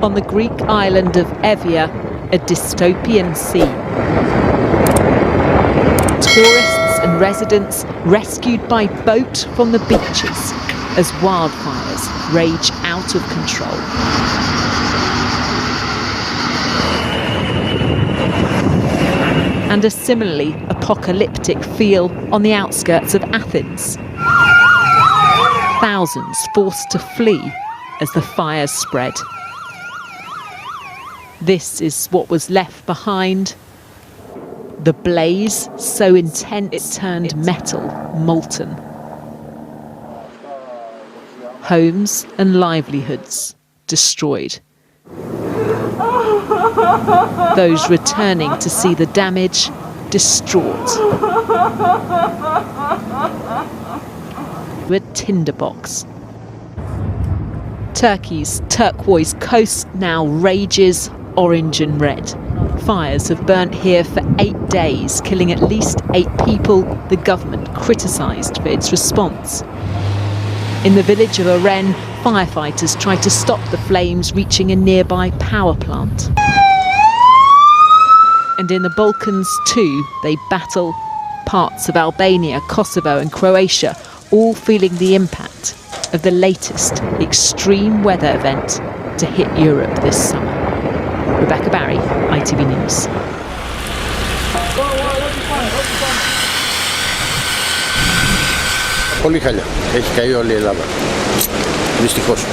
on the Greek island of Evia, a dystopian scene. Tourists and residents rescued by boat from the beaches as wildfires rage out of control. And a similarly apocalyptic feel on the outskirts of Athens. Thousands forced to flee as the fires spread. This is what was left behind. The blaze, so intense it turned metal, molten. Homes and livelihoods destroyed. Those returning to see the damage, distraught. A tinderbox. Turkey's turquoise coast now rages orange and red. Fires have burnt here for 8 days, killing at least 8 people, the government criticised for its response. In the village of Oren, firefighters tried to stop the flames reaching a nearby power plant. And in the Balkans too, they battle parts of Albania, Kosovo and Croatia, all feeling the impact of the latest extreme weather event to hit Europe this summer. Rebecca Barry, ITV News. Πολύ χαλιά. Έχει καεί όλη η Ελλάδα. Δυστυχώς.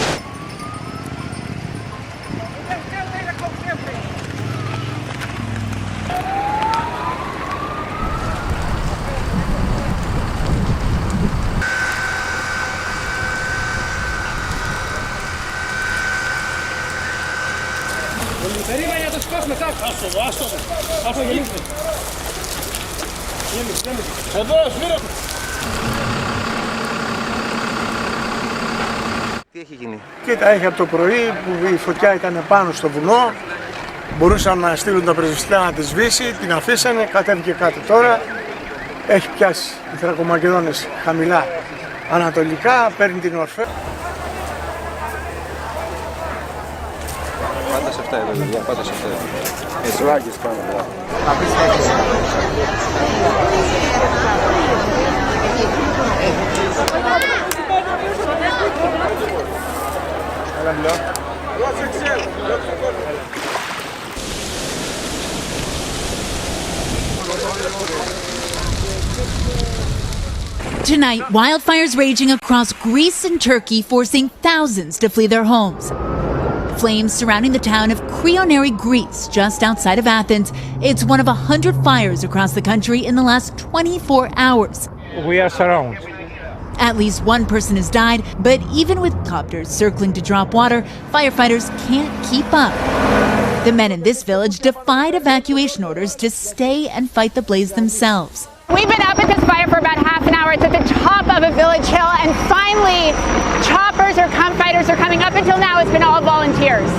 Τι έχει γίνει? Κοίτα, έχει από το πρωί που η φωτιά ήταν πάνω στο βουνό. Μπορούσαν να στείλουν τα πρεσβυστικά να τη σβήσει, την αφήσανε, κατέβηκε κάτω τώρα. Έχει πιάσει οι Θρακομακεδόνες χαμηλά ανατολικά, παίρνει την ορφέ. Πάντα σε αυτά εδώ, παιδιά, πάντα σε αυτά εδώ. Εσλάγες πάνω, μπράβο. Tonight, wildfires raging across Greece and Turkey, forcing thousands to flee their homes. Flames surrounding the town of Krioneri, Greece, just outside of Athens. It's one of 100 fires across the country in the last 24 hours. We are surrounded. At least one person has died, but even with copters circling to drop water, firefighters can't keep up. The men in this village defied evacuation orders to stay and fight the blaze themselves. We've been up at this fire for about half an hour. It's at the top of a village hill, and finally, choppers or fighters are coming. Up until now, it's been all volunteers.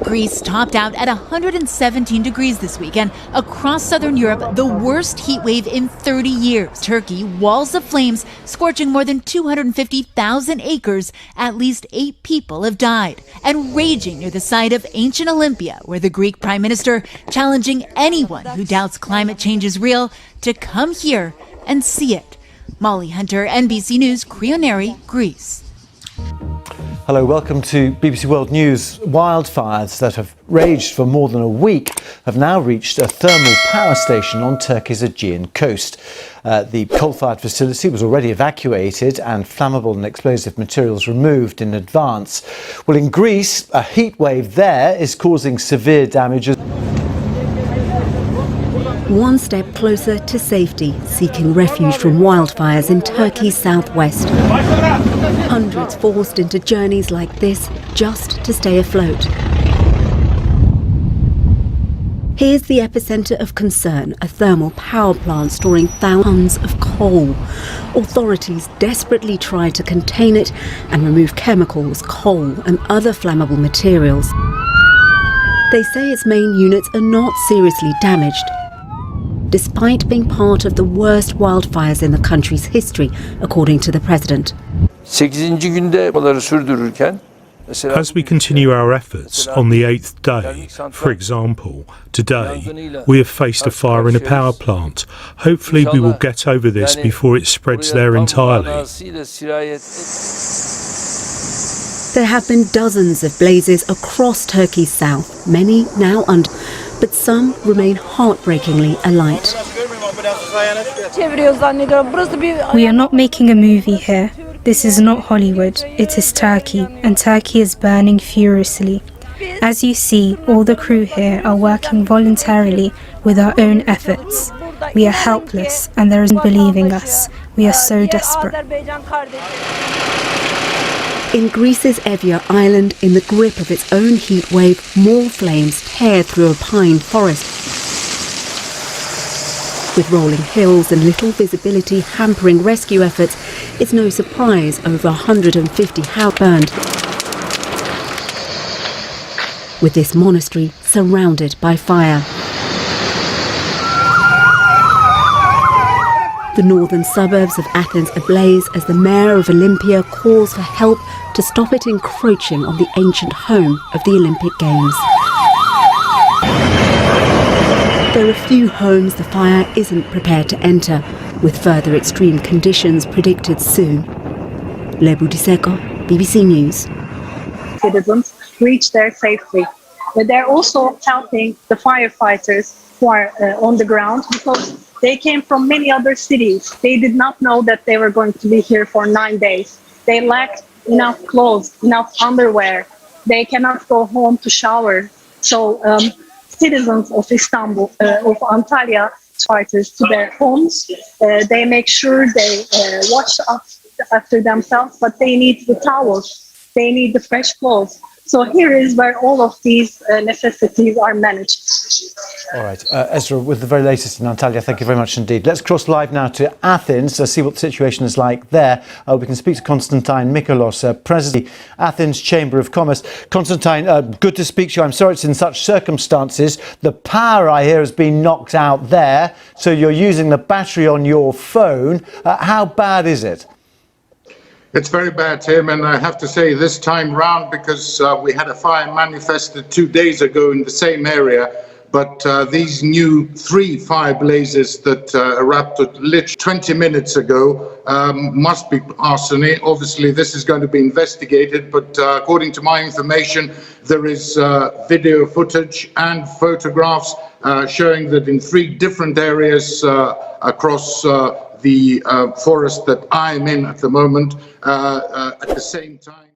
Greece topped out at 117 degrees this weekend. Across southern Europe, the worst heat wave in 30 years. Turkey, walls of flames, scorching more than 250,000 acres. At least 8 people have died. And raging near the site of ancient Olympia, where the Greek Prime Minister challenging anyone who doubts climate change is real to come here and see it. Molly Hunter, NBC News, Krioneri, Greece. Hello, welcome to BBC World News. Wildfires that have raged for more than a week have now reached a thermal power station on Turkey's Aegean coast. The coal-fired facility was already evacuated and flammable and explosive materials removed in advance. Well, in Greece, a heat wave there is causing severe damages. One step closer to safety, seeking refuge from wildfires in Turkey's southwest. Hundreds forced into journeys like this just to stay afloat. Here's the epicenter of concern, a thermal power plant storing thousands of coal. Authorities desperately try to contain it and remove chemicals, coal and other flammable materials. They say its main units are not seriously damaged, despite being part of the worst wildfires in the country's history, according to the president. 8. günde bunları sürdürürken As we continue our efforts on the 8th day, for example, today, we have faced a fire in a power plant. Hopefully we will get over this before it spreads there entirely. There have been dozens of blazes across Turkey's south, many now under, but some remain heartbreakingly alight. We are not making a movie here. This is not Hollywood, it is Turkey, and Turkey is burning furiously. As you see, all the crew here are working voluntarily with our own efforts. We are helpless, and there isn't believing us. We are so desperate. In Greece's Evia Island, in the grip of its own heat wave, more flames tear through a pine forest. With rolling hills and little visibility hampering rescue efforts, it's no surprise over 150 houses burned. With this monastery surrounded by fire. The northern suburbs of Athens ablaze as the mayor of Olympia calls for help to stop it encroaching on the ancient home of the Olympic Games. There are few homes the fire isn't prepared to enter, with further extreme conditions predicted soon. Lebu Diseko, BBC News. Citizens reach there safely. But they're also helping the firefighters who are on the ground because they came from many other cities. They did not know that they were going to be here for 9 days. They lacked enough clothes, enough underwear. They cannot go home to shower. So citizens of Istanbul, of Antalya, fighters to their homes. They make sure they watch after themselves, but they need the towels. They need the fresh clothes. So here is where all of these necessities are managed. All right, Ezra, with the very latest in Antalya, thank you very much indeed. Let's cross live now to Athens to see what the situation is like there. We can speak to Konstantin Mikolos, President of the Athens Chamber of Commerce. Konstantin, good to speak to you. I'm sorry it's in such circumstances. The power, I hear, has been knocked out there, so you're using the battery on your phone. How bad is it? It's very bad, Tim, and I have to say this time round, because we had a fire manifested 2 days ago in the same area, but these new 3 fire blazes that erupted literally 20 minutes ago must be arsenic. Obviously, this is going to be investigated, but according to my information, there is video footage and photographs showing that in 3 different areas across the forest that I'm in at the moment, at the same time.